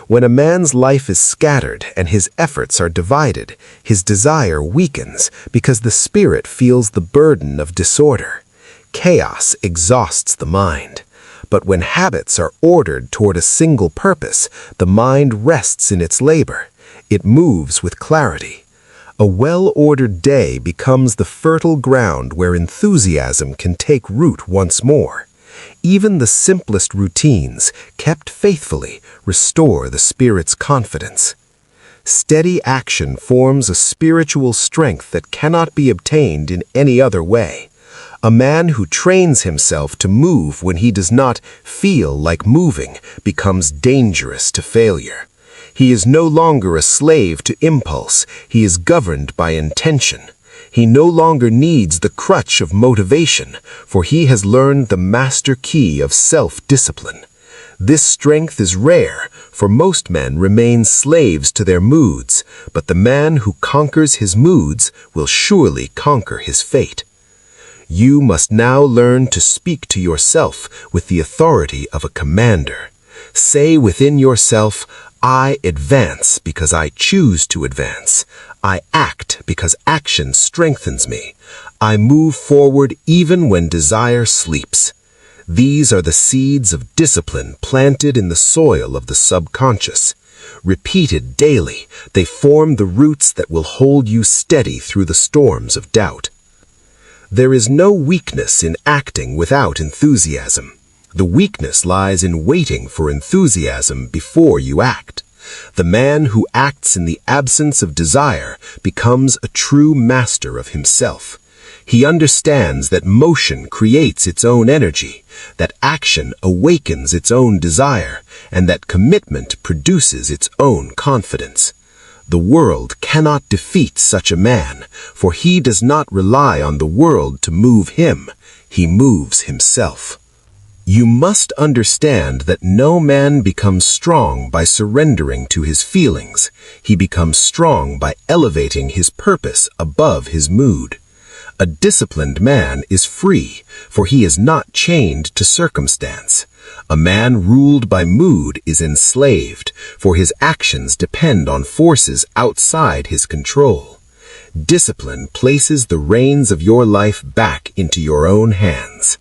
When a man's life is scattered and his efforts are divided, his desire weakens because the spirit feels the burden of disorder. Chaos exhausts the mind. But when habits are ordered toward a single purpose, the mind rests in its labor. It moves with clarity. A well-ordered day becomes the fertile ground where enthusiasm can take root once more. Even the simplest routines, kept faithfully, restore the spirit's confidence. Steady action forms a spiritual strength that cannot be obtained in any other way. A man who trains himself to move when he does not feel like moving becomes dangerous to failure. He is no longer a slave to impulse. He is governed by intention. He no longer needs the crutch of motivation, for he has learned the master key of self-discipline. This strength is rare, for most men remain slaves to their moods, but the man who conquers his moods will surely conquer his fate. You must now learn to speak to yourself with the authority of a commander. Say within yourself, "I advance because I choose to advance. I act because action strengthens me. I move forward even when desire sleeps." These are the seeds of discipline planted in the soil of the subconscious. Repeated daily, they form the roots that will hold you steady through the storms of doubt. There is no weakness in acting without enthusiasm. The weakness lies in waiting for enthusiasm before you act. The man who acts in the absence of desire becomes a true master of himself. He understands that motion creates its own energy, that action awakens its own desire, and that commitment produces its own confidence. The world cannot defeat such a man, for he does not rely on the world to move him. He moves himself. You must understand that no man becomes strong by surrendering to his feelings. He becomes strong by elevating his purpose above his mood. A disciplined man is free, for he is not chained to circumstance. A man ruled by mood is enslaved, for his actions depend on forces outside his control. Discipline places the reins of your life back into your own hands.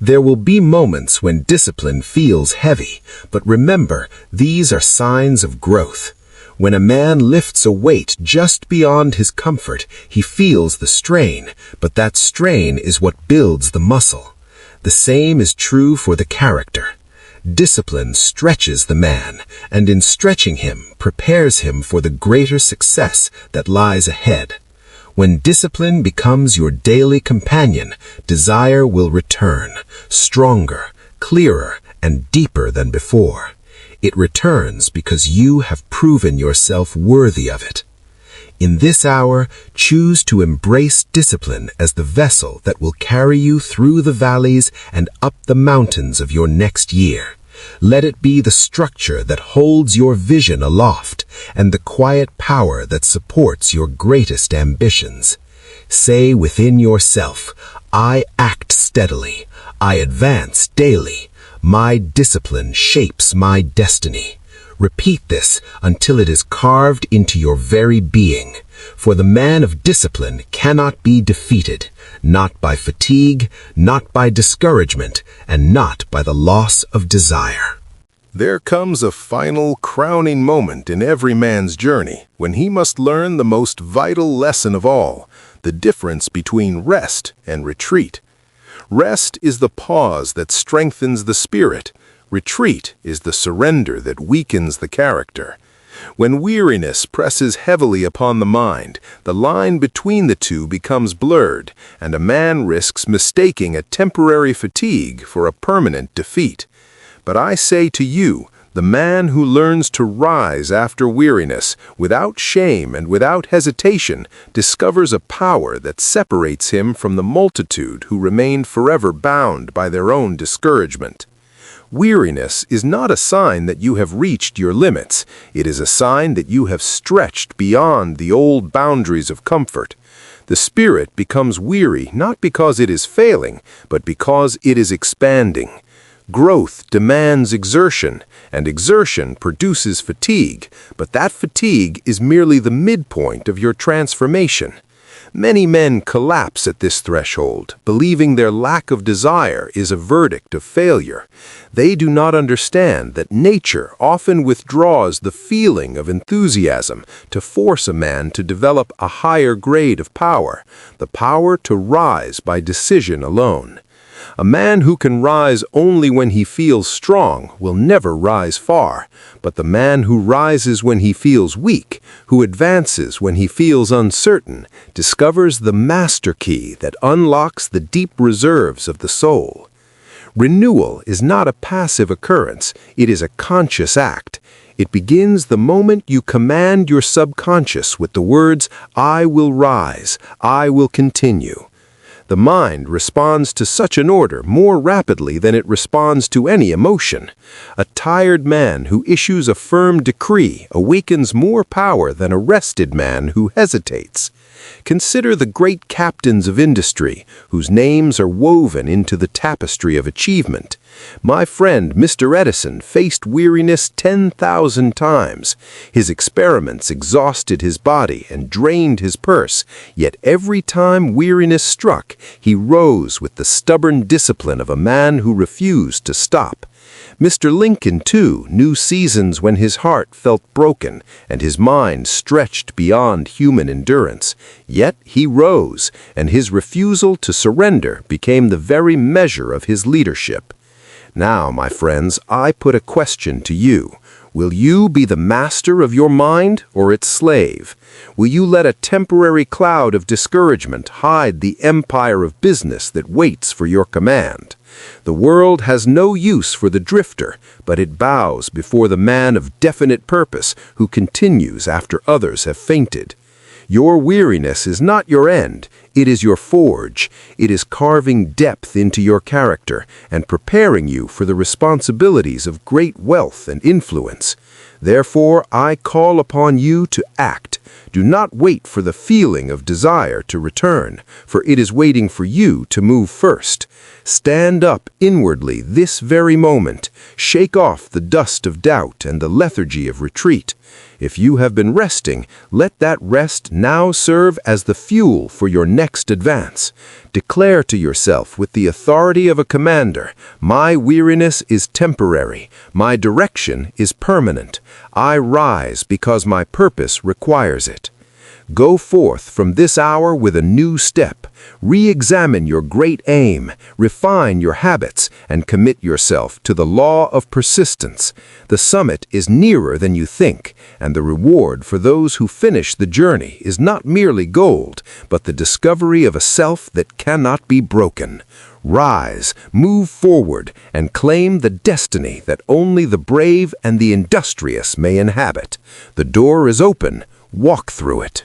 There will be moments when discipline feels heavy, but remember, these are signs of growth. When a man lifts a weight just beyond his comfort, he feels the strain, but that strain is what builds the muscle. The same is true for the character. Discipline stretches the man, and in stretching him, prepares him for the greater success that lies ahead. When discipline becomes your daily companion, desire will return, stronger, clearer, and deeper than before. It returns because you have proven yourself worthy of it. In this hour, choose to embrace discipline as the vessel that will carry you through the valleys and up the mountains of your next year. Let it be the structure that holds your vision aloft and the quiet power that supports your greatest ambitions. Say within yourself, I act steadily, I advance daily, my discipline shapes my destiny. Repeat this until it is carved into your very being, for the man of discipline cannot be defeated, not by fatigue, not by discouragement, and not by the loss of desire. There comes a final crowning moment in every man's journey when he must learn the most vital lesson of all, the difference between rest and retreat. Rest is the pause that strengthens the spirit. Retreat is the surrender that weakens the character. When weariness presses heavily upon the mind, the line between the two becomes blurred, and a man risks mistaking a temporary fatigue for a permanent defeat. But I say to you, the man who learns to rise after weariness, without shame and without hesitation, discovers a power that separates him from the multitude who remain forever bound by their own discouragement. Weariness is not a sign that you have reached your limits. It is a sign that you have stretched beyond the old boundaries of comfort. The spirit becomes weary not because it is failing, but because it is expanding. Growth demands exertion, and exertion produces fatigue, but that fatigue is merely the midpoint of your transformation. Many men collapse at this threshold, believing their lack of desire is a verdict of failure. They do not understand that nature often withdraws the feeling of enthusiasm to force a man to develop a higher grade of power, the power to rise by decision alone. A man who can rise only when he feels strong will never rise far, but the man who rises when he feels weak, who advances when he feels uncertain, discovers the master key that unlocks the deep reserves of the soul. Renewal is not a passive occurrence, it is a conscious act. It begins the moment you command your subconscious with the words, I will rise, I will continue. The mind responds to such an order more rapidly than it responds to any emotion. A tired man who issues a firm decree awakens more power than a rested man who hesitates. Consider the great captains of industry, whose names are woven into the tapestry of achievement. My friend Mr. Edison faced weariness 10,000 times. His experiments exhausted his body and drained his purse, yet every time weariness struck, he rose with the stubborn discipline of a man who refused to stop. Mr. Lincoln, too, knew seasons when his heart felt broken and his mind stretched beyond human endurance. Yet he rose, and his refusal to surrender became the very measure of his leadership. Now, my friends, I put a question to you. Will you be the master of your mind or its slave? Will you let a temporary cloud of discouragement hide the empire of business that waits for your command? The world has no use for the drifter, but it bows before the man of definite purpose who continues after others have fainted. Your weariness is not your end, it is your forge. It is carving depth into your character and preparing you for the responsibilities of great wealth and influence. Therefore, I call upon you to act. Do not wait for the feeling of desire to return, for it is waiting for you to move first. Stand up inwardly this very moment. Shake off the dust of doubt and the lethargy of retreat. If you have been resting, let that rest now serve as the fuel for your next advance. Declare to yourself with the authority of a commander, my weariness is temporary, my direction is permanent. I rise because my purpose requires it. Go forth from this hour with a new step. Re-examine your great aim, refine your habits, and commit yourself to the law of persistence. The summit is nearer than you think, and the reward for those who finish the journey is not merely gold, but the discovery of a self that cannot be broken. Rise, move forward, and claim the destiny that only the brave and the industrious may inhabit. The door is open. Walk through it.